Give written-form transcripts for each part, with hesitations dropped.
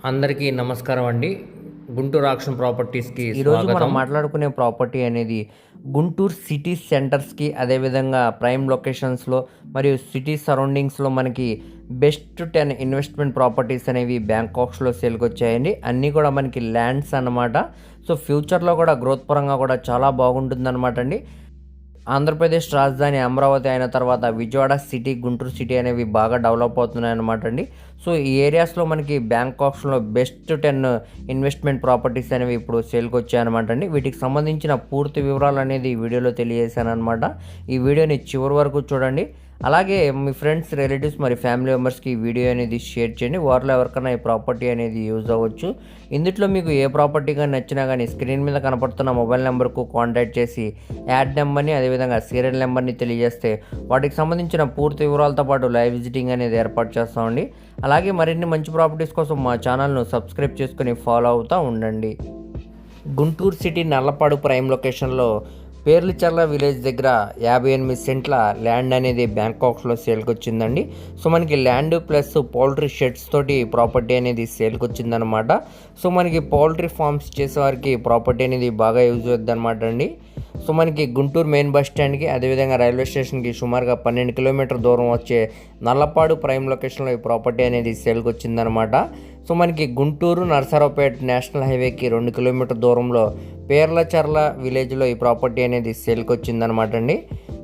అందరికీ నమస్కారం అండి. గుంటూరు ఆక్షన్ ప్రాపర్టీస్‌కి ఈరోజు మనం స్వాగతం. మాట్లాడుకునే ప్రాపర్టీ అనేది గుంటూరు సిటీ సెంటర్స్‌కి అదేవిధంగా ప్రైమ్ లొకేషన్స్‌లో మరియు సిటీ సరౌండింగ్స్‌లో మనకి బెస్ట్ 10 ఇన్వెస్ట్‌మెంట్ ప్రాపర్టీస్ అనేవి బ్యాంకాక్స్‌లో సేల్‌కొచ్చాయండి. అన్నీ కూడా మనకి ల్యాండ్స్ అన్నమాట. సో, ఫ్యూచర్‌లో కూడా గ్రోత్ పరంగా కూడా చాలా బాగుంటుందన్నమాట అండి. ఆంధ్రప్రదేశ్ రాజధాని అమరావతి అయిన తర్వాత విజయవాడ సిటీ, గుంటూరు సిటీ అనేవి బాగా డెవలప్ అవుతున్నాయన్నమాట అండి. సో, ఈ ఏరియాస్‌లో మనకి బ్యాంకాక్స్‌లో బెస్ట్ 10 ఇన్వెస్ట్‌మెంట్ ప్రాపర్టీస్ అనేవి ఇప్పుడు సేల్‌కొచ్చాయన్నమాట అండి. వీటికి సంబంధించిన పూర్తి వివరాలనేది ఈ వీడియోలో తెలియజేశానన్నమాట. ఈ వీడియోని చివరి వరకు చూడండి. అలాగే మీ ఫ్రెండ్స్, రిలేటివ్స్ మరి ఫ్యామిలీ మెంబర్స్‌కి ఈ వీడియో అనేది షేర్ చేయండి. వారిలో ఎవరికైనా ఈ ప్రాపర్టీ అనేది యూజ్ అవ్వచ్చు. ఇందులో మీకు ఏ ప్రాపర్టీ గాని నచ్చినా గానీ స్క్రీన్ మీద కనపడుతున్న మొబైల్ నెంబర్‌కు కాంటాక్ట్ చేసి యాడ్ నెంబర్‌ని అదేవిధంగా సీరియల్ నెంబర్‌ని తెలియజేస్తే వాటికి సంబంధించిన పూర్తి వివరాలతో పాటు లైవ్ విజిటింగ్ అనేది ఏర్పాటు చేస్తామండి. అలాగే మరిన్ని మంచి ప్రాపర్టీస్ కోసం మా ఛానల్‌ను సబ్స్క్రైబ్ చేసుకొని ఫాలో అవుతూ ఉండండి. గుంటూరు సిటీ నల్లపాడు ప్రైమ్ లొకేషన్లో పేర్లచర్ల విలేజ్ దగ్గర 58 సెంట్ల ల్యాండ్ అనేది బ్యాంకాక్స్లో సేల్కి వచ్చిందండి. సో, మనకి ల్యాండ్ ప్లస్ పౌల్ట్రీ షెడ్స్ తోటి ప్రాపర్టీ అనేది సేల్కి వచ్చిందనమాట. సో, మనకి పౌల్ట్రీ ఫార్మ్స్ చేసేవారికి ప్రాపర్టీ అనేది బాగా యూజ్ అవుతుంది అనమాట అండి. సో, మనకి గుంటూరు మెయిన్ బస్ స్టాండ్కి అదేవిధంగా రైల్వే స్టేషన్కి సుమారుగా 12 కిలోమీటర్ దూరం వచ్చే నల్లపాడు ప్రైమ్ లొకేషన్లో ఈ ప్రాపర్టీ అనేది సేల్కి వచ్చిందనమాట. సో, మనకి గుంటూరు నరసరావుపేట నేషనల్ హైవేకి 2 కిలోమీటర్ దూరంలో పేర్లచర్ల విలేజ్లో ఈ ప్రాపర్టీ అనేది సేల్కి వచ్చిందనమాట అండి.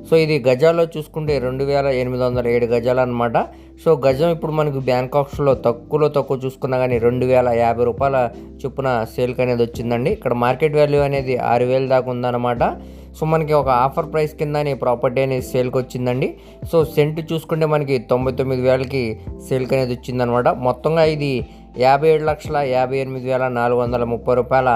సో, ఇది గజాల్లో చూసుకుంటే 2807 గజాలు అనమాట. సో, గజం ఇప్పుడు మనకు బ్యాంకాక్స్లో తక్కువ చూసుకున్నా కానీ 2050 రూపాయల చొప్పున సేల్కి అనేది వచ్చిందండి. ఇక్కడ మార్కెట్ వాల్యూ అనేది 6000 దాకా ఉందన్నమాట. సో, మనకి ఒక ఆఫర్ ప్రైస్ కింద ప్రాపర్టీ అనేది సేల్కి వచ్చిందండి. సో, సెంట్ చూసుకుంటే మనకి 99,000కి సేల్కి అనేది వచ్చిందనమాట. మొత్తంగా ఇది 57,58,430 రూపాయల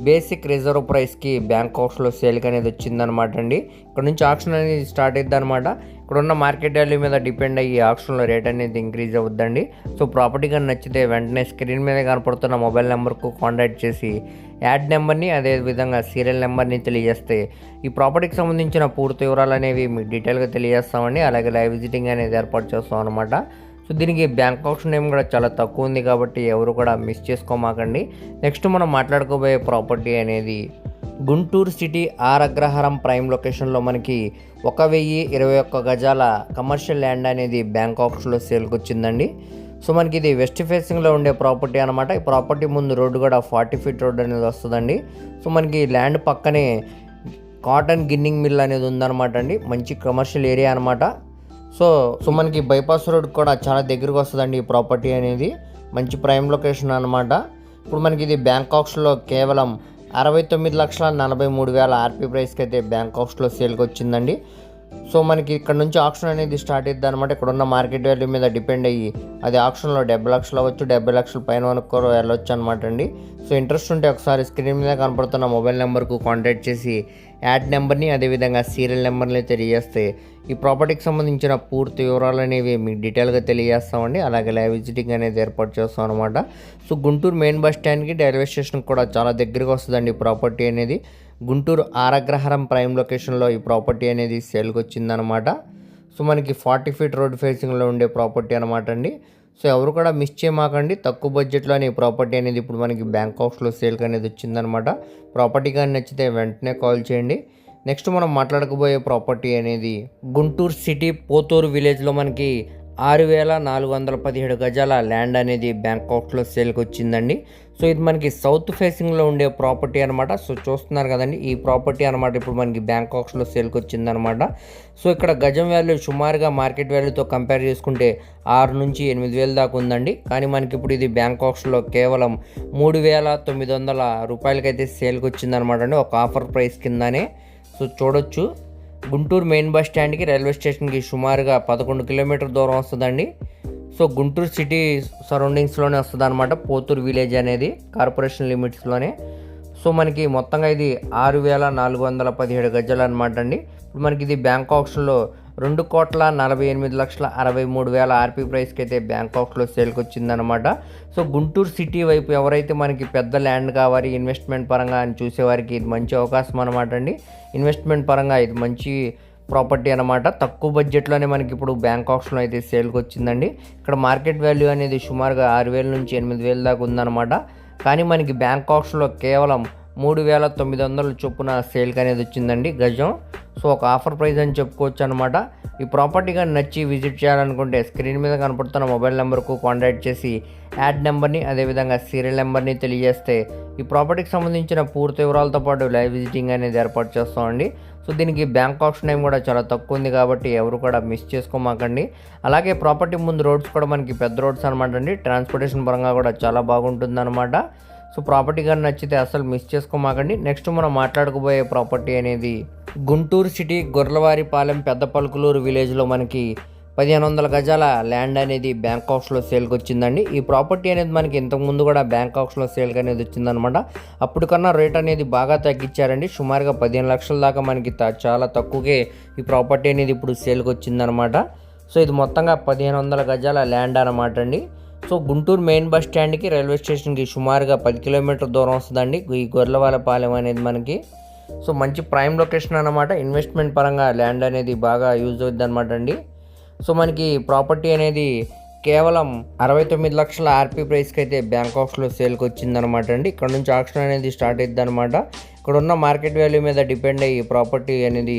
బేసిక్ రిజర్వ్ ప్రైస్కి బ్యాంకాక్స్లో సేల్కి అనేది వచ్చిందనమాట అండి. ఇక్కడ నుంచి ఆక్షన్ అనేది స్టార్ట్ అవుతుంది అనమాట. ఇక్కడ ఉన్న మార్కెట్ వాల్యూ మీద డిపెండ్ అయ్యి ఆక్షన్లో రేట్ అనేది ఇంక్రీజ్ అవుద్దండి. సో, ప్రాపర్టీ కానీ నచ్చితే వెంటనే స్క్రీన్ మీద కనపడుతున్న మొబైల్ నెంబర్కు కాంటాక్ట్ చేసి యాడ్ నెంబర్ని అదేవిధంగా సీరియల్ నెంబర్ని తెలియజేస్తే ఈ ప్రాపర్టీకి సంబంధించిన పూర్తి వివరాలు అనేవి మీకు డీటెయిల్గా తెలియజేస్తామండి. అలాగే లైవ్ విజిటింగ్ అనేది ఏర్పాటు చేస్తాం అనమాట. సో, దీనికి బ్యాంకాక్స్ నేమ్ కూడా చాలా తక్కువ ఉంది కాబట్టి ఎవరు కూడా మిస్ చేసుకోమాకండి. నెక్స్ట్ మనం మాట్లాడుకోబోయే ప్రాపర్టీ అనేది Guntur city or Agraharam prime లొకేషన్లో మనకి 1021 గజాల కమర్షియల్ ల్యాండ్ అనేది బ్యాంకాక్స్లో సేల్కి వచ్చిందండి. సో, మనకి ఇది వెస్ట్ ఫేసింగ్లో ఉండే ప్రాపర్టీ అనమాట. ఈ ప్రాపర్టీ ముందు రోడ్డు కూడా 40 ఫీట్ రోడ్ అనేది వస్తుందండి. సో, మనకి ల్యాండ్ పక్కనే కాటన్ గిన్నింగ్ మిల్ అనేది ఉందన్నమాట అండి. మంచి కమర్షియల్ ఏరియా అనమాట. సో, మనకి బైపాస్ రోడ్ కూడా చాలా దగ్గరకు వస్తుందండి ఈ ప్రాపర్టీ అనేది. మంచి ప్రైమ్ లొకేషన్ అనమాట. ఇప్పుడు మనకి ఇది బ్యాంకాక్స్లో కేవలం 69,43,000 ఆర్పీ ప్రైస్కి అయితే బ్యాంకాక్స్లో సేల్కి వచ్చిందండి. సో, మనకి ఇక్కడ నుంచి ఆక్షన్ అనేది స్టార్ట్ అవుతుంది అనమాట. ఇక్కడ ఉన్న మార్కెట్ వాల్యూ మీద డిపెండ్ అయ్యి అది ఆక్షన్లో 70 లక్షలు అవ్వచ్చు, 70 లక్షల పైన వరకు వెళ్ళొచ్చు అనమాట అండి. సో, ఇంట్రెస్ట్ ఉంటే ఒకసారి స్క్రీన్ మీద కనపడుతున్న మొబైల్ నెంబర్కు కాంటాక్ట్ చేసి యాడ్ నెంబర్ని అదేవిధంగా సీరియల్ నెంబర్ని తెలియజేస్తే ఈ ప్రాపర్టీకి సంబంధించిన పూర్తి వివరాలు అనేవి మీకు డీటెయిల్గా తెలియజేస్తామండి. అలాగే లైవ్ విజిటింగ్ అనేది ఏర్పాటు చేస్తాం అనమాట. సో, గుంటూరు మెయిన్ బస్ స్టాండ్కి రైల్వే స్టేషన్కి కూడా చాలా దగ్గరగా వస్తుందండి ఈ ప్రాపర్టీ అనేది. గుంటూరు ఆర్ అగ్రహారం ప్రైమ్ లొకేషన్లో ఈ ప్రాపర్టీ అనేది సేల్కి వచ్చిందనమాట. సో, మనకి 40 ఫీట్ రోడ్ ఫేసింగ్లో ఉండే ప్రాపర్టీ అనమాట అండి. సో, ఎవరు కూడా మిస్ చేయమాకండి. తక్కువ బడ్జెట్లోనే ఈ ప్రాపర్టీ అనేది ఇప్పుడు మనకి బ్యాంకాక్స్లో సేల్కి అనేది వచ్చిందనమాట. ప్రాపర్టీ కానీ నచ్చితే వెంటనే కాల్ చేయండి. నెక్స్ట్ మనం మాట్లాడకపోయే ప్రాపర్టీ అనేది గుంటూరు సిటీ పోతూరు విలేజ్లో మనకి 6,417 గజాల ల్యాండ్ అనేది బ్యాంకాక్స్లో సేల్కి వచ్చిందండి. సో, ఇది మనకి సౌత్ ఫేసింగ్లో ఉండే ప్రాపర్టీ అనమాట. సో, చూస్తున్నారు కదండి ఈ ప్రాపర్టీ అనమాట ఇప్పుడు మనకి బ్యాంకాక్స్లో సేల్కి వచ్చిందనమాట. సో, ఇక్కడ గజం వాల్యూ సుమారుగా మార్కెట్ వాల్యూతో కంపేర్ చేసుకుంటే 6 నుంచి 8,000 దాకా ఉందండి. కానీ మనకి ఇప్పుడు ఇది బ్యాంకాక్స్లో కేవలం 3,900 రూపాయలకైతే సేల్కి వచ్చిందనమాట అండి, ఒక ఆఫర్ ప్రైస్ కిందనే. సో, చూడొచ్చు గుంటూరు మెయిన్ బస్ స్టాండ్కి రైల్వే స్టేషన్కి సుమారుగా 11 కిలోమీటర్ దూరం వస్తుందండి. సో, గుంటూరు సిటీ సరౌండింగ్స్లోనే వస్తుంది అనమాట పోతూరు విలేజ్ అనేది కార్పొరేషన్ లిమిట్స్లోనే. సో, మనకి మొత్తంగా ఇది 6,417 గజాలు అనమాట అండి. ఇప్పుడు మనకి ఇది బ్యాంకాక్స్లో 2,48,63,000 ఆర్పీ ప్రైస్కి అయితే బ్యాంకాక్స్లో సేల్కి వచ్చిందనమాట. సో, గుంటూరు సిటీ వైపు ఎవరైతే మనకి పెద్ద ల్యాండ్ కావాలి ఇన్వెస్ట్మెంట్ పరంగా అని చూసేవారికి ఇది మంచి అవకాశం అనమాట అండి. ఇన్వెస్ట్మెంట్ పరంగా ఇది మంచి ప్రాపర్టీ అనమాట. తక్కువ బడ్జెట్లోనే మనకి ఇప్పుడు బ్యాంక్ ఆప్షన్లో అయితే సేల్కి వచ్చిందండి. ఇక్కడ మార్కెట్ వాల్యూ అనేది సుమారుగా 6,000 నుంచి 8,000 దాకా ఉందన్నమాట. కానీ మనకి బ్యాంక్ ఆప్షన్లో కేవలం 3,900 చొప్పున సేల్కి అనేది వచ్చిందండి గజం. సో ఒక ఆఫర్ ప్రైస్ అని చెప్పుకోవచ్చు అనమాట. ఈ ప్రాపర్టీ కానీ నచ్చి విజిట్ చేయాలనుకుంటే స్క్రీన్ మీద కనపడుతున్న మొబైల్ నెంబర్కు కాంటాక్ట్ చేసి యాడ్ నెంబర్ని అదేవిధంగా సీరియల్ నెంబర్ని తెలియజేస్తే ఈ ప్రాపర్టీకి సంబంధించిన పూర్తి వివరాలతో పాటు లైవ్ విజిటింగ్ అనేది ఏర్పాటు చేస్తామండి. సో దీనికి బ్యాంక్ ఆప్షన్ టైం కూడా చాలా తక్కువ ఉంది కాబట్టి ఎవరు కూడా మిస్ చేసుకోమాకండి. అలాగే ప్రాపర్టీ ముందు రోడ్స్ కూడా మనకి పెద్ద రోడ్స్ అనమాట అండి. ట్రాన్స్పోర్టేషన్ పరంగా కూడా చాలా బాగుంటుంది అనమాట. సో ప్రాపర్టీ కానీ నచ్చితే అసలు మిస్ చేసుకోమాకండి. నెక్స్ట్ మనం మాట్లాడుకోబోయే ప్రాపర్టీ అనేది గుంటూరు సిటీ గొర్రెలవారిపాలెం పెద్ద పలుకులూరు విలేజ్లో మనకి 1,500 గజాల ల్యాండ్ అనేది బ్యాంక్ ఆప్షన్లో సేల్కి వచ్చిందండి. ఈ ప్రాపర్టీ అనేది మనకి ఇంతకుముందు కూడా బ్యాంక్ ఆప్షన్లో సేల్కి అనేది వచ్చిందనమాట. అప్పుడు కన్నా రేట్ అనేది బాగా తగ్గించారండి. సుమారుగా 15 లక్షల దాకా మనకి చాలా తక్కువకే ఈ ప్రాపర్టీ అనేది ఇప్పుడు సేల్కి వచ్చిందనమాట. సో ఇది మొత్తంగా 1,500 గజాల ల్యాండ్ అనమాట అండి. సో గుంటూరు మెయిన్ బస్ స్టాండ్కి రైల్వే స్టేషన్కి సుమారుగా 10 కిలోమీటర్ దూరం వస్తుందండి ఈ గొర్రెలవారిపాలెం అనేది మనకి. సో మంచి ప్రైమ్ లొకేషన్ అనమాట. ఇన్వెస్ట్మెంట్ పరంగా ల్యాండ్ అనేది బాగా యూజ్ అవుతుంది అనమాట అండి. సో మనకి ప్రాపర్టీ అనేది కేవలం 69 లక్షల ఆర్పీ ప్రైస్కి అయితే బ్యాంక్ ఆప్షన్లో సేల్కి వచ్చిందనమాట అండి. ఇక్కడ నుంచి ఆక్షన్ అనేది స్టార్ట్ అవుతుంది అనమాట. ఇక్కడ ఉన్న మార్కెట్ వాల్యూ మీద డిపెండ్ అయ్యి ప్రాపర్టీ అనేది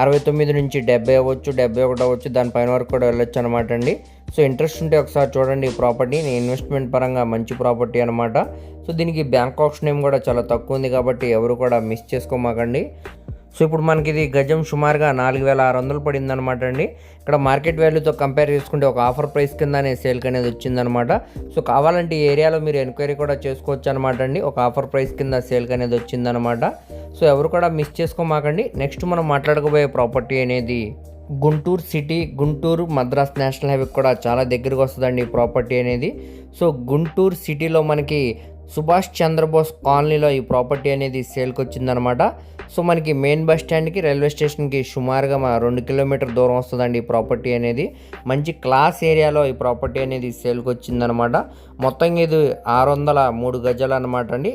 69 నుంచి 70 అవ్వచ్చు, 71 అవ్వచ్చు, దానిపైన వరకు కూడా వెళ్ళొచ్చు అనమాట అండి. సో ఇంట్రెస్ట్ ఉంటే ఒకసారి చూడండి ఈ ప్రాపర్టీని. ఇన్వెస్ట్మెంట్ పరంగా మంచి ప్రాపర్టీ అనమాట. సో దీనికి బ్యాంక్ ఆప్షన్ ఏం కూడా చాలా తక్కువ ఉంది కాబట్టి ఎవరు కూడా మిస్ చేసుకోమాకండి. సో ఇప్పుడు మనకి ఇది గజం సుమారుగా 4,600 పడింది అనమాట అండి. ఇక్కడ మార్కెట్ వాల్యూతో కంపేర్ చేసుకుంటే ఒక ఆఫర్ ప్రైస్ కిందనే సేల్కి అనేది వచ్చిందనమాట. సో కావాలంటే ఈ ఏరియాలో మీరు ఎంక్వైరీ కూడా చేసుకోవచ్చు అనమాట అండి. ఒక ఆఫర్ ప్రైస్ కింద సేల్కి అనేది వచ్చిందనమాట. సో ఎవరు కూడా మిస్ చేసుకోమాకండి. నెక్స్ట్ మనం మాట్లాడుకోబోయే ప్రాపర్టీ అనేది Guntur city Guntur Madras national highway కూడా చాలా దగ్గరకు వస్తుందండి ఈ ప్రాపర్టీ అనేది. సో గుంటూరు సిటీలో మనకి సుభాష్ చంద్రబోస్ కాలనీలో ఈ ప్రాపర్టీ అనేది సేల్కి వచ్చిందనమాట. సో మనకి మెయిన్ బస్ స్టాండ్కి రైల్వే స్టేషన్కి సుమారుగా 2 కిలోమీటర్ దూరం వస్తుందండి ఈ ప్రాపర్టీ అనేది. మంచి క్లాస్ ఏరియాలో ఈ ప్రాపర్టీ అనేది సేల్కి వచ్చిందనమాట. మొత్తం ఇది 603 గజాలు అనమాట అండి.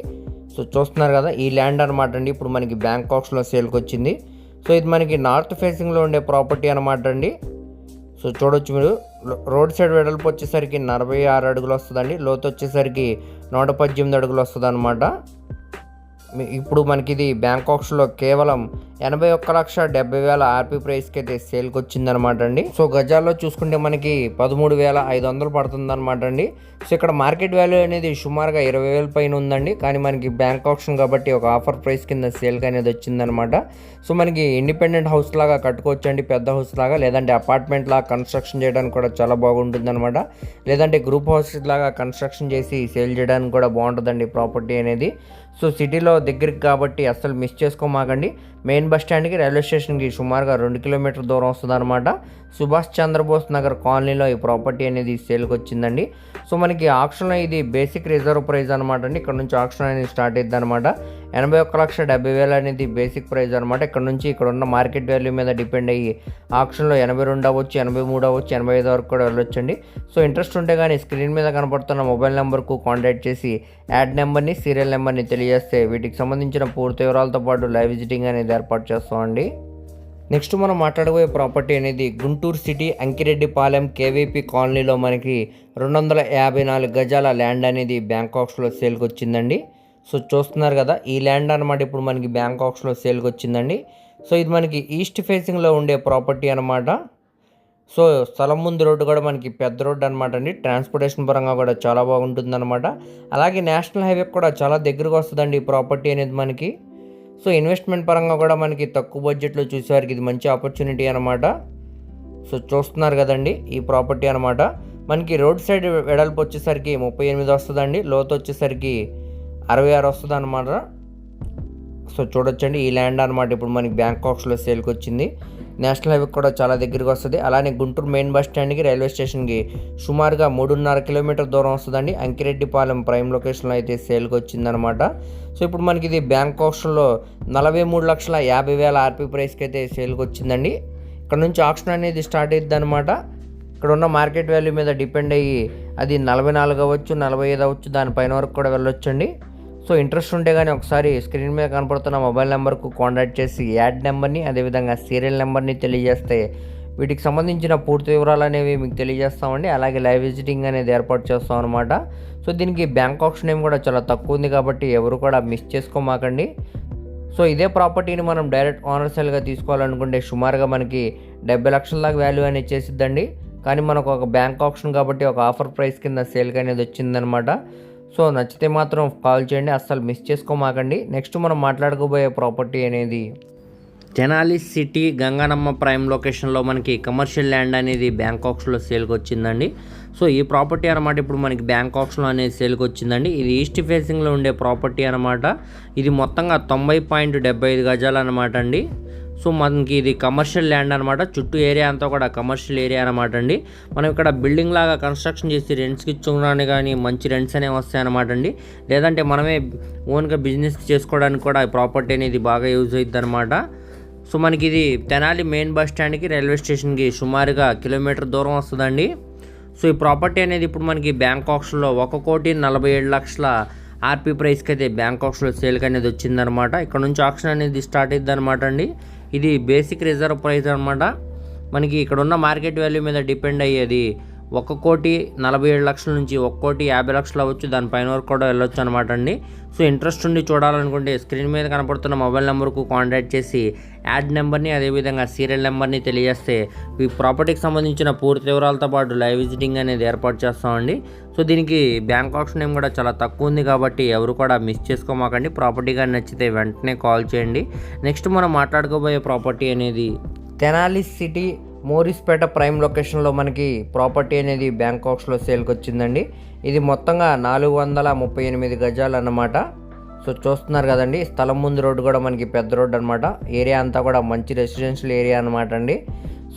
సో చూస్తున్నారు కదా ఈ ల్యాండ్ అనమాట అండి ఇప్పుడు మనకి బ్యాంక్ ఆప్షన్లో సేల్కి వచ్చింది. సో ఇది మనకి నార్త్ ఫేసింగ్లో ఉండే ప్రాపర్టీ అనమాట అండి. సో చూడొచ్చు మీరు. రోడ్ సైడ్ వెడల్పు వచ్చేసరికి 46 అడుగులు వస్తుందండి. లోతు వచ్చేసరికి 118 అడుగులు వస్తుంది అనమాట. ఇప్పుడు మనకి ఇది బ్యాంక్ ఆప్షన్లో కేవలం 81,70,000 ఆర్పీ ప్రైస్కి అయితే సేల్కి వచ్చిందనమాట అండి. సో గజాల్లో చూసుకుంటే మనకి 13,500 పడుతుంది అనమాట అండి. సో ఇక్కడ మార్కెట్ వాల్యూ అనేది సుమారుగా 20,000 పైన ఉందండి. కానీ మనకి బ్యాంక్ ఆప్షన్ కాబట్టి ఒక ఆఫర్ ప్రైస్ కింద సేల్కి అనేది వచ్చిందనమాట. సో మనకి ఇండిపెండెంట్ హౌస్ లాగా కట్టుకోవచ్చు అండి, పెద్ద హౌస్ లాగా, లేదంటే అపార్ట్మెంట్ లాగా కన్స్ట్రక్షన్ చేయడానికి కూడా చాలా బాగుంటుంది అనమాట. లేదంటే గ్రూప్ హౌస్ లాగా కన్స్ట్రక్షన్ చేసి సేల్ చేయడానికి కూడా బాగుంటుందండి ప్రాపర్టీ అనేది. సో సిటీలో దగ్గరికి కాబట్టి అస్సలు మిస్ చేసుకోమాకండి. మెయిన్ బస్ స్టాండ్కి రైల్వే స్టేషన్కి సుమారుగా 2 కిలోమీటర్ దూరం వస్తుంది అనమాట. సుభాష్ చంద్రబోస్ నగర్ కాలనీలో ఈ ప్రాపర్టీ అనేది సేల్కి వచ్చిందండి. సో మనకి ఆక్షన్లో ఇది బేసిక్ రిజర్వ్ ప్రైస్ అనమాట అండి. ఇక్కడ నుంచి ఆక్షన్ అనేది స్టార్ట్ అవుతుంది అనమాట. 81,70,000 అనేది బేసిక్ ప్రైస్ అనమాట. ఇక్కడ నుంచి ఇక్కడ ఉన్న మార్కెట్ వాల్యూ మీద డిపెండ్ అయ్యి ఆక్షన్లో 82 అవ్వచ్చు, 83 అవ్వచ్చు, 85 వరకు కూడా వెళ్ళొచ్చండి. సో ఇంట్రెస్ట్ ఉంటే కానీ స్క్రీన్ మీద కనపడుతున్న మొబైల్ నెంబర్కు కాంటాక్ట్ చేసి యాడ్ నెంబర్ని సీరియల్ నెంబర్ని తెలియజేస్తే వీటికి సంబంధించిన పూర్తి వివరాలతో పాటు లైవ్ విజిటింగ్ అనేది ఏర్పాటు చేస్తామండి. నెక్స్ట్ మనం మాట్లాడబోయే ప్రాపర్టీ అనేది గుంటూరు సిటీ అంకిరెడ్డిపాలెం కేవీపీ కాలనీలో మనకి 254 గజాల ల్యాండ్ అనేది బ్యాంక్ ఆప్షన్లో సేల్కి వచ్చిందండి. సో చూస్తున్నారు కదా ఈ ల్యాండ్ అనమాట ఇప్పుడు మనకి బ్యాంక్ ఆప్షన్లో సేల్కి వచ్చిందండి. సో ఇది మనకి ఈస్ట్ ఫేసింగ్లో ఉండే ప్రాపర్టీ అనమాట. సో స్థలం ముందు రోడ్డు కూడా మనకి పెద్ద రోడ్డు అనమాట అండి. ట్రాన్స్పోర్టేషన్ పరంగా కూడా చాలా బాగుంటుంది అనమాట. అలాగే నేషనల్ హైవే కూడా చాలా దగ్గరకు వస్తుందండి ఈ ప్రాపర్టీ అనేది మనకి. సో ఇన్వెస్ట్మెంట్ పరంగా కూడా మనకి తక్కువ బడ్జెట్లో చూసేవారికి ఇది మంచి ఆపర్చునిటీ అనమాట. సో చూస్తున్నారు కదండి ఈ ప్రాపర్టీ అనమాట. మనకి రోడ్ సైడ్ వెడల్పు వచ్చేసరికి 38 వస్తుందండి. లోతు వచ్చేసరికి 66 వస్తుంది అనమాట. సో చూడొచ్చండి ఈ ల్యాండ్ అనమాట ఇప్పుడు మనకి బ్యాంక్ ఆప్షన్లో సేల్కి వచ్చింది. నేషనల్ హైవే కూడా చాలా దగ్గరికి వస్తుంది. అలానే గుంటూరు మెయిన్ బస్ స్టాండ్కి రైల్వే స్టేషన్కి సుమారుగా 3.5 కిలోమీటర్ దూరం వస్తుందండి. అంకిరెడ్డిపాలెం ప్రైమ్ లొకేషన్లో అయితే సేల్కి వచ్చిందనమాట. సో ఇప్పుడు మనకి ఇది బ్యాంక్ ఆప్షన్లో 43,50,000 ఆర్పీ ప్రైస్కి అయితే సేల్కి వచ్చిందండి. ఇక్కడ నుంచి ఆప్షన్ అనేది స్టార్ట్ అవుతుంది అనమాట. ఇక్కడ ఉన్న మార్కెట్ వాల్యూ మీద డిపెండ్ అయ్యి అది 44 అవ్వచ్చు, 45 అవ్వచ్చు, దానిపైన వరకు కూడా వెళ్ళొచ్చండి. సో ఇంట్రెస్ట్ ఉంటే కానీ ఒకసారి స్క్రీన్ మీద కనపడుతున్న మొబైల్ నెంబర్కు కాంటాక్ట్ చేసి యాడ్ నెంబర్ని అదేవిధంగా సీరియల్ నెంబర్ని తెలియజేస్తే వీటికి సంబంధించిన పూర్తి వివరాలు అనేవి మీకు తెలియజేస్తామండి. అలాగే లైవ్ విజిటింగ్ అనేది ఏర్పాటు చేస్తాం అనమాట. సో దీనికి బ్యాంక్ ఆప్షన్ ఏం కూడా చాలా తక్కువ ఉంది కాబట్టి ఎవరు కూడా మిస్ చేసుకోమాకండి. సో ఇదే ప్రాపర్టీని మనం డైరెక్ట్ ఓనర్ సేల్గా తీసుకోవాలనుకుంటే సుమారుగా మనకి 70 లక్షల దాకా వాల్యూ అనేది చేసిద్దండి. కానీ మనకు ఒక బ్యాంక్ ఆప్షన్ కాబట్టి ఒక ఆఫర్ ప్రైస్ కింద సేల్కి అనేది వచ్చిందనమాట. సో నచ్చితే మాత్రం కాల్ చేయండి, అస్సలు మిస్ చేసుకోమాకండి. నెక్స్ట్ మనం మాట్లాడుకోబోయే ప్రాపర్టీ అనేది తెనాలి సిటీ గంగానమ్మ ప్రైమ్ లొకేషన్లో మనకి కమర్షియల్ ల్యాండ్ అనేది బ్యాంక్ ఆప్షన్లో సేల్కి వచ్చిందండి. సో ఈ ప్రాపర్టీ అనమాట ఇప్పుడు మనకి బ్యాంక్ ఆప్షన్లో అనేది సేల్కి వచ్చిందండి. ఇది ఈస్ట్ ఫేసింగ్లో ఉండే ప్రాపర్టీ అనమాట. ఇది మొత్తంగా 90.75 గజాలు అనమాట అండి. సో మనకి ఇది కమర్షియల్ ల్యాండ్ అనమాట. చుట్టూ ఏరియా అంతా కూడా కమర్షియల్ ఏరియా అనమాట అండి. మనం ఇక్కడ బిల్డింగ్ లాగా కన్స్ట్రక్షన్ చేసి రెంట్స్కి ఇచ్చుకోవడానికి కానీ మంచి రెంట్స్ అనేవి వస్తాయి అనమాట అండి. లేదంటే మనమే ఓన్గా బిజినెస్ చేసుకోవడానికి కూడా ఈ ప్రాపర్టీ అనేది బాగా యూజ్ అవుతుంది అనమాట. సో మనకి ఇది తెనాలి మెయిన్ బస్ స్టాండ్కి రైల్వే స్టేషన్కి సుమారుగా కిలోమీటర్ దూరం వస్తుందండి. సో ఈ ప్రాపర్టీ అనేది ఇప్పుడు మనకి బ్యాంక్ ఆప్షన్లో 1,47,00,000 ఆర్పీ ప్రైస్కి అయితే బ్యాంక్ ఆప్షన్లో సేల్కి అనేది వచ్చిందనమాట. ఇక్కడ నుంచి ఆప్షన్ అనేది స్టార్ట్ అవుతుంది అనమాట అండి. ఇది బేసిక్ రిజర్వ్ ప్రైస్ అనమాట. మనకి ఇక్కడ ఉన్న మార్కెట్ వాల్యూ మీద డిపెండ్ అయ్యేది 1,47,00,000 నుంచి 1,50,00,000 అవ్వచ్చు, దానిపైన వరకు కూడా వెళ్ళొచ్చు అనమాట అండి. సో ఇంట్రెస్ట్ ఉండి చూడాలనుకుంటే స్క్రీన్ మీద కనపడుతున్న మొబైల్ నెంబర్కు కాంటాక్ట్ చేసి యాడ్ నెంబర్ని అదేవిధంగా సీరియల్ నెంబర్ని తెలియజేస్తే ఈ ప్రాపర్టీకి సంబంధించిన పూర్తి వివరాలతో పాటు లైవ్ విజిటింగ్ అనేది ఏర్పాటు చేస్తామండి. సో దీనికి బ్యాంక్ ఆప్షన్ ఏం కూడా చాలా తక్కువ ఉంది కాబట్టి ఎవరు కూడా మిస్ చేసుకోమాకండి. ప్రాపర్టీ కానీ నచ్చితే వెంటనే కాల్ చేయండి. నెక్స్ట్ మనం మాట్లాడుకోబోయే ప్రాపర్టీ అనేది తెనాలి సిటీ మోరిస్పేట ప్రైమ్ లొకేషన్లో మనకి ప్రాపర్టీ అనేది బ్యాంక్ ఆప్షన్లో సేల్కి వచ్చిందండి. ఇది మొత్తంగా 438 గజాలు అన్నమాట. సో చూస్తున్నారు కదండి, స్థలం ముందు రోడ్డు కూడా మనకి పెద్ద రోడ్డు అనమాట. ఏరియా అంతా కూడా మంచి రెసిడెన్షియల్ ఏరియా అనమాట అండి.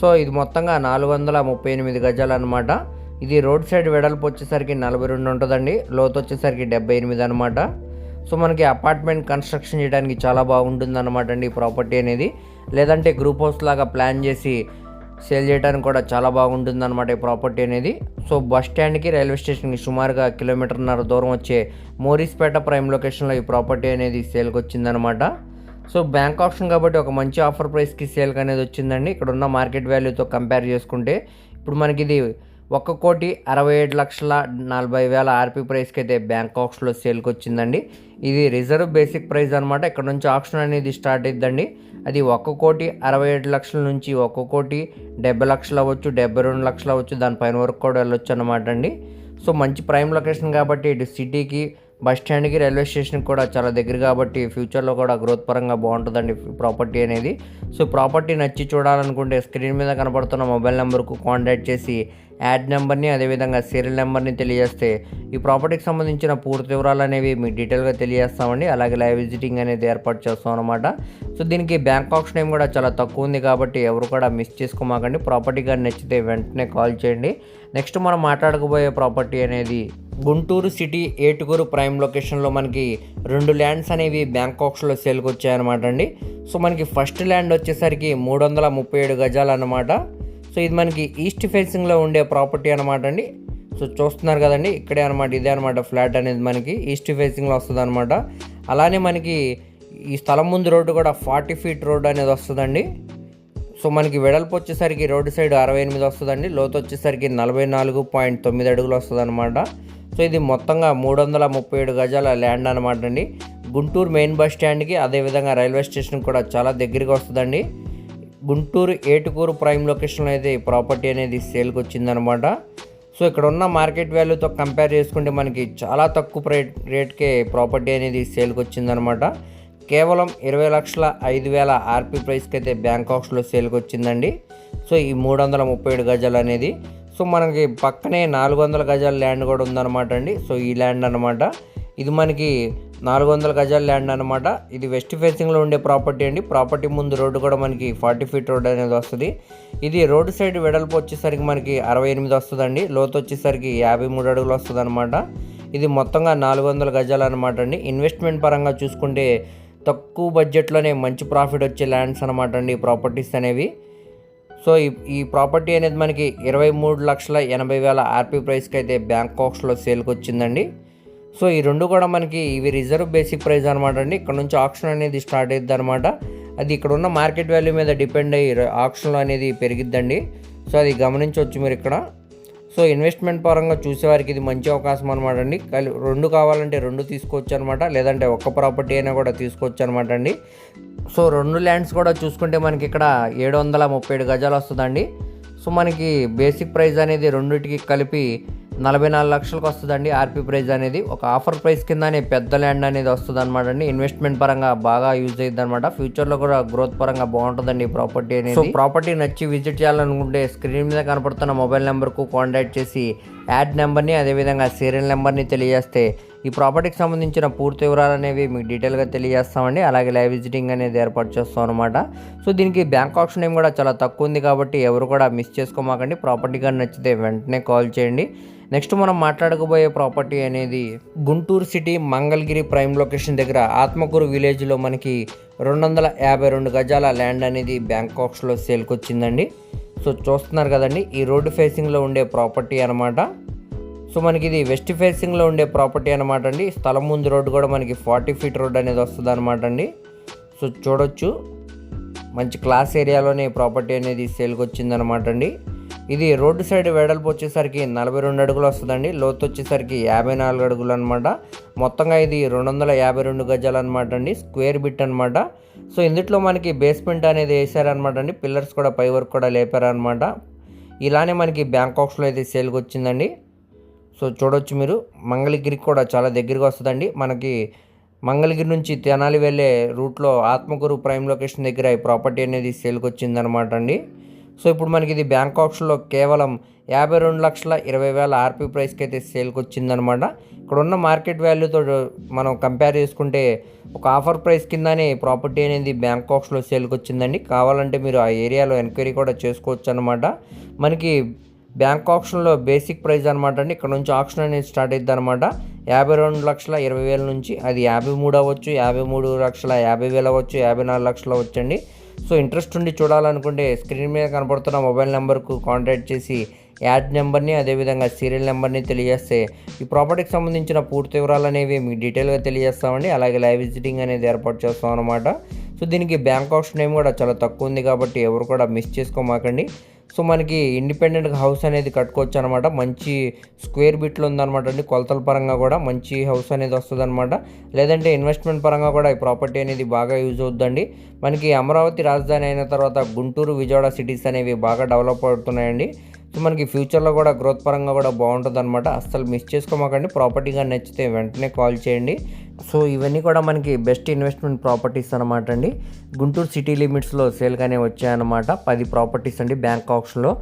సో ఇది మొత్తంగా 438 గజాలు అనమాట. ఇది రోడ్ సైడ్ వెడల్పు వచ్చేసరికి 42 ఉంటుందండి, లోతు వచ్చేసరికి 78 అనమాట. సో మనకి అపార్ట్మెంట్ కన్స్ట్రక్షన్ చేయడానికి చాలా బాగుంటుంది అనమాట అండి ఈ ప్రాపర్టీ అనేది. లేదంటే గ్రూప్ హౌస్ లాగా ప్లాన్ చేసి సేల్ చేయడానికి కూడా చాలా బాగుంటుంది అనమాట ఈ ప్రాపర్టీ అనేది. సో బస్ స్టాండ్కి రైల్వే స్టేషన్కి సుమారుగా 1.5 కిలోమీటర్ దూరం వచ్చే మోరిస్పేట ప్రైమ్ లొకేషన్లో ఈ ప్రాపర్టీ అనేది సేల్కి వచ్చిందనమాట. సో బ్యాంక్ ఆప్షన్ కాబట్టి ఒక మంచి ఆఫర్ ప్రైస్కి సేల్కి అనేది వచ్చిందండి. ఇక్కడ ఉన్న మార్కెట్ వాల్యూతో కంపేర్ చేసుకుంటే ఇప్పుడు మనకి ఇది 1,67,40,000 ఆర్పీ ప్రైస్కి అయితే బ్యాంక్ ఆప్షన్లో సేల్కి వచ్చిందండి. ఇది రిజర్వ్ బేసిక్ ప్రైస్ అనమాట. ఇక్కడ నుంచి ఆప్షన్ అనేది స్టార్ట్ అవుతుందండి. అది 1,67,00,000 నుంచి 1,70,00,000 అవ్వచ్చు, 72 లక్షలు అవ్వచ్చు, దానిపైన వరకు కూడా వెళ్ళొచ్చు అనమాట అండి. సో మంచి ప్రైమ్ లొకేషన్ కాబట్టి ఇటు సిటీకి బస్ స్టాండ్కి రైల్వే స్టేషన్కి కూడా చాలా దగ్గర కాబట్టి ఫ్యూచర్లో కూడా గ్రోత్ పరంగా బాగుంటుందండి ప్రాపర్టీ అనేది. సో ప్రాపర్టీ నచ్చి చూడాలనుకుంటే స్క్రీన్ మీద కనపడుతున్న మొబైల్ నెంబర్కు కాంటాక్ట్ చేసి యాడ్ నెంబర్ని అదేవిధంగా సీరియల్ నెంబర్ని తెలియజేస్తే ఈ ప్రాపర్టీకి సంబంధించిన పూర్తి వివరాలు అనేవి మీకు డీటెయిల్గా తెలియజేస్తామండి. అలాగే లైవ్ విజిటింగ్ అనేది ఏర్పాటు చేస్తాం అనమాట. సో దీనికి బ్యాంక్ ఆప్షన్ ఏం కూడా చాలా తక్కువ ఉంది కాబట్టి ఎవరు కూడా మిస్ చేసుకోమాకండి. ప్రాపర్టీ కానీ నచ్చితే వెంటనే కాల్ చేయండి. నెక్స్ట్ మనం మాట్లాడుకోబోయే ప్రాపర్టీ అనేది గుంటూరు సిటీ ఏటుగురు ప్రైమ్ లొకేషన్లో మనకి 2 ల్యాండ్స్ అనేవి బ్యాంక్ ఆప్షన్లో సేల్కి వచ్చాయన్నమాట అండి. సో మనకి ఫస్ట్ ల్యాండ్ వచ్చేసరికి 337 గజాలు అన్నమాట. సో ఇది మనకి ఈస్ట్ ఫేసింగ్లో ఉండే ప్రాపర్టీ అనమాట అండి. సో చూస్తున్నారు కదండి, ఇక్కడే అనమాట, ఇదే అనమాట ఫ్లాట్ అనేది మనకి ఈస్ట్ ఫేసింగ్లో వస్తుంది అనమాట. అలానే మనకి ఈ స్థలం ముందు రోడ్డు కూడా 40 ఫీట్ రోడ్డు అనేది వస్తుందండి. సో మనకి వెడల్పు వచ్చేసరికి రోడ్డు సైడ్ 68 వస్తుందండి, లోతు వచ్చేసరికి 44.9 అడుగులు వస్తుంది అనమాట. సో ఇది మొత్తంగా 337 గజాల ల్యాండ్ అనమాట అండి. గుంటూరు మెయిన్ బస్ స్టాండ్కి అదేవిధంగా రైల్వే స్టేషన్ కూడా చాలా దగ్గరగా వస్తుందండి. గుంటూరు ఏటుకూరు ప్రైమ్ లొకేషన్లో అయితే ఈ ప్రాపర్టీ అనేది సేల్కి వచ్చిందనమాట. సో ఇక్కడ ఉన్న మార్కెట్ వాల్యూతో కంపేర్ చేసుకుంటే మనకి చాలా తక్కువ రేట్కే ప్రాపర్టీ అనేది సేల్కి వచ్చిందనమాట. కేవలం 20,05,000 ఆర్పీ ప్రైస్కి అయితే బ్యాంక్ ఆప్షన్లో సేల్కి వచ్చిందండి. సో ఈ 337 గజాలు అనేది. సో మనకి పక్కనే 400 గజాల ల్యాండ్ కూడా ఉందన్నమాట అండి. సో ఈ ల్యాండ్ అనమాట, ఇది మనకి 400 గజాల ల్యాండ్ అనమాట. ఇది వెస్ట్ ఫేసింగ్లో ఉండే ప్రాపర్టీ అండి. ప్రాపర్టీ ముందు రోడ్డు కూడా మనకి 40 ఫీట్ రోడ్ అనేది వస్తుంది. ఇది రోడ్డు సైడ్ వెడల్పు వచ్చేసరికి మనకి 68 వస్తుందండి, లోతు వచ్చేసరికి 53 అడుగులు వస్తుంది అనమాట. ఇది మొత్తంగా 400 గజాలు అనమాట అండి. ఇన్వెస్ట్మెంట్ పరంగా చూసుకుంటే తక్కువ బడ్జెట్లోనే మంచి ప్రాఫిట్ వచ్చే ల్యాండ్స్ అనమాట అండి ఈ ప్రాపర్టీస్ అనేవి. సో ఈ ప్రాపర్టీ అనేది మనకి 23,80,000 ఆర్పీ ప్రైస్కి అయితే బ్యాంక్ ఆప్షన్లో సేల్కి వచ్చిందండి. సో ఈ రెండు కూడా మనకి ఇవి రిజర్వ్ బేసిక్ ప్రైస్ అనమాట అండి. ఇక్కడ నుంచి ఆప్షన్ అనేది స్టార్ట్ అవుతుంది అనమాట. అది ఇక్కడ ఉన్న మార్కెట్ వాల్యూ మీద డిపెండ్ అయ్యి ఆప్షన్లో అనేది పెరిగిద్దండి. సో అది గమనించవచ్చు మీరు ఇక్కడ. సో ఇన్వెస్ట్మెంట్ పరంగా చూసేవారికి ఇది మంచి అవకాశం అనమాట అండి. రెండు కావాలంటే రెండు తీసుకోవచ్చు అనమాట, లేదంటే ఒక్క ప్రాపర్టీ అయినా కూడా తీసుకోవచ్చు అనమాట అండి. సో రెండు ల్యాండ్స్ కూడా చూసుకుంటే మనకి ఇక్కడ 737 గజాలు వస్తుందండి. సో మనకి బేసిక్ ప్రైస్ అనేది రెండింటికి కలిపి 44 లక్షలకు వస్తుందండి. ఆర్పీ ప్రైస్ అనేది ఒక ఆఫర్ ప్రైస్ కిందనే పెద్ద ల్యాండ్ అనేది వస్తుంది అనమాట అండి. ఇన్వెస్ట్మెంట్ పరంగా బాగా యూజ్ అయ్యింది అనమాట. ఫ్యూచర్లో కూడా గ్రోత్ పరంగా బాగుంటుందండి ఈ ప్రాపర్టీ అనేది. సో ప్రాపర్టీ నచ్చి విజిట్ చేయాలనుకుంటే స్క్రీన్ మీద కనపడుతున్న మొబైల్ నెంబర్కు కాంటాక్ట్ చేసి యాడ్ నెంబర్ని అదేవిధంగా సీరియల్ నెంబర్ని తెలియజేస్తే ఈ ప్రాపర్టీకి సంబంధించిన పూర్తి వివరాలు అనేవి మీకు డీటెయిల్గా తెలియజేస్తామండి. అలాగే లైవ్ విజిటింగ్ అనేది ఏర్పాటు చేస్తాం అనమాట. సో దీనికి బ్యాంక్ ఆప్షన్ ఏం కూడా చాలా తక్కువ ఉంది కాబట్టి ఎవరు కూడా మిస్ చేసుకోమాకండి. ప్రాపర్టీ కానీ నచ్చితే వెంటనే కాల్ చేయండి. నెక్స్ట్ మనం మాట్లాడకపోయే ప్రాపర్టీ అనేది Guntur city Mangalagiri prime location దగ్గర ఆత్మకూరు విలేజ్లో మనకి 252 గజాల ల్యాండ్ అనేది బ్యాంకాక్స్లో సేల్కి వచ్చిందండి. సో చూస్తున్నారు కదండి, ఈ రోడ్డు ఫేసింగ్లో ఉండే ప్రాపర్టీ అనమాట. సో మనకి ఇది వెస్ట్ ఫేసింగ్లో ఉండే ప్రాపర్టీ అనమాట అండి. స్థలం ముందు రోడ్డు కూడా మనకి 40 ఫీట్ రోడ్ అనేది వస్తుంది అనమాట అండి. సో చూడొచ్చు, మంచి క్లాస్ ఏరియాలోనే ప్రాపర్టీ అనేది సేల్కి వచ్చిందనమాట అండి. ఇది రోడ్డు సైడ్ వెడల్పు వచ్చేసరికి 42 అడుగులు వస్తుందండి. లోతు వచ్చేసరికి 54 అడుగులు అనమాట. మొత్తంగా ఇది 252 గజాలు అనమాట అండి. స్క్వేర్ బిట్ అనమాట. సో ఇందులో మనకి బేస్మెంట్ అనేది వేసారనమాట అండి. పిల్లర్స్ కూడా పై వరకు కూడా లేపారనమాట. ఇలానే మనకి బ్యాంకాక్స్లో అయితే సేల్కి వచ్చిందండి. సో చూడొచ్చు మీరు, మంగళగిరికి కూడా చాలా దగ్గరగా వస్తుందండి. మనకి మంగళగిరి నుంచి తెనాలి వెళ్ళే రూట్లో ఆత్మకూరు ప్రైమ్ లొకేషన్ దగ్గర ఈ ప్రాపర్టీ అనేది సేల్కి వచ్చిందనమాట అండి. సో ఇప్పుడు మనకి ఇది బ్యాంకాక్స్లో కేవలం 52,20,000 ఆర్పీ ప్రైస్కి అయితే సేల్కి వచ్చిందనమాట. ఇక్కడ ఉన్న మార్కెట్ వాల్యూతో మనం కంపేర్ చేసుకుంటే ఒక ఆఫర్ ప్రైస్ కిందనే ప్రాపర్టీ అనేది బ్యాంకాక్స్లో సేల్కి వచ్చిందండి. కావాలంటే మీరు ఆ ఏరియాలో ఎంక్వైరీ కూడా చేసుకోవచ్చు అనమాట. మనకి బ్యాంక్ ఆప్షన్లో బేసిక్ ప్రైస్ అనమాట అండి. ఇక్కడ నుంచి ఆప్షన్ అనేది స్టార్ట్ అవుతుంది అనమాట. 52,20,000 నుంచి అది 53 అవ్వచ్చు, 53,50,000 అవ్వచ్చు, 54 లక్షలు అవ్వచ్చండి. సో ఇంట్రెస్ట్ ఉండి చూడాలనుకుంటే స్క్రీన్ మీద కనపడుతున్న మొబైల్ నెంబర్కు కాంటాక్ట్ చేసి యాడ్ నెంబర్ని అదేవిధంగా సీరియల్ నెంబర్ని తెలియజేస్తే ఈ ప్రాపర్టీకి సంబంధించిన పూర్తి వివరాలు అనేవి మీకు డీటెయిల్గా తెలియజేస్తామండి. అలాగే లైవ్ విజిటింగ్ అనేది ఏర్పాటు చేస్తాం అనమాట. సో దీనికి బ్యాంక్ ఆప్షన్ ఏమి కూడా చాలా తక్కువ ఉంది కాబట్టి ఎవరు కూడా మిస్ చేసుకోమాకండి. సో మనకి ఇండిపెండెంట్ హౌస్ అనేది కట్టుకోవచ్చు అనమాట. మంచి స్క్వేర్ బిట్లో ఉందన్నమాట అండి. కొలతల పరంగా కూడా మంచి హౌస్ అనేది వస్తుంది అనమాట. లేదంటే ఇన్వెస్ట్మెంట్ పరంగా కూడా ఈ ప్రాపర్టీ అనేది బాగా యూజ్ అవుతుందండి. మనకి అమరావతి రాజధాని అయిన తర్వాత గుంటూరు, విజయవాడ సిటీస్ అనేవి బాగా డెవలప్ అవుతున్నాయండి. సో మనకి ఫ్యూచర్లో కూడా గ్రోత్ పరంగా కూడా బాగుంటుంది అనమాట. అస్సలు మిస్ చేసుకోమాకండి. ప్రాపర్టీగా నచ్చితే వెంటనే కాల్ చేయండి. సో ఇవన్నీ కూడా మనకి బెస్ట్ ఇన్వెస్ట్మెంట్ ప్రాపర్టీస్ అనమాట అండి. గుంటూరు సిటీ లిమిట్స్లో సేల్గానే వచ్చాయన్నమాట. 10 ప్రాపర్టీస్ అండి బ్యాంక్ ఆప్షన్లో.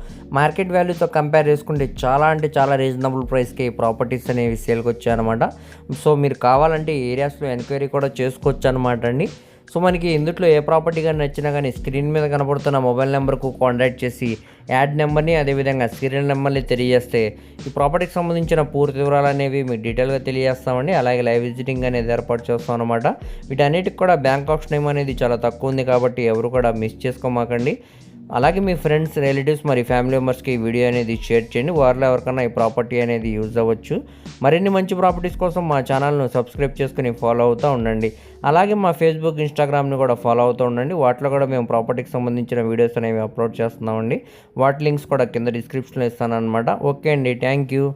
మార్కెట్ వాల్యూతో కంపేర్ చేసుకుంటే చాలా అంటే చాలా రీజనబుల్ ప్రైస్కి ప్రాపర్టీస్ అనేవి సేల్కి వచ్చాయన్నమాట. సో మీరు కావాలంటే ఈ ఏరియాస్లో ఎంక్వైరీ కూడా చేసుకోవచ్చు అనమాట అండి. సో మనకి ఇందులో ఏ ప్రాపర్టీ కానీ నచ్చినా కానీ స్క్రీన్ మీద కనబడుతున్న మొబైల్ నెంబర్కు కాంటాక్ట్ చేసి యాడ్ నెంబర్ని అదేవిధంగా సీరియల్ నెంబర్ని తెలియజేస్తే ఈ ప్రాపర్టీకి సంబంధించిన పూర్తి వివరాలు అనేవి మీకు డీటెయిల్గా తెలియజేస్తామండి. అలాగే లైవ్ విజిటింగ్ అనేది ఏర్పాటు చేస్తాం అనమాట. వీటన్నిటికి కూడా బ్యాంక్ ఆప్షన్ టైం అనేది చాలా తక్కువ ఉంది కాబట్టి ఎవరు కూడా మిస్ చేసుకోమాకండి. అలాగే మీ ఫ్రెండ్స్, రిలేటివ్స్ మరి ఫ్యామిలీ మెంబర్స్కి ఈ వీడియో అనేది షేర్ చేయండి. వారిలో ఎవరికైనా ఈ ప్రాపర్టీ అనేది యూజ్ అవ్వచ్చు. మరిన్ని మంచి ప్రాపర్టీస్ కోసం మా ఛానల్ను సబ్స్క్రైబ్ చేసుకుని ఫాలో అవుతూ ఉండండి. అలాగే మా ఫేస్బుక్, ఇన్స్టాగ్రామ్ని కూడా ఫాలో అవుతూ ఉండండి. వాటిలో కూడా మేము ప్రాపర్టీకి సంబంధించిన వీడియోస్ అనేవి అప్లోడ్ చేస్తున్నామండి. వాటి లింక్స్ కూడా కింద డిస్క్రిప్షన్లో ఇస్తాను అనమాట. ఓకే అండి, థ్యాంక్ యూ.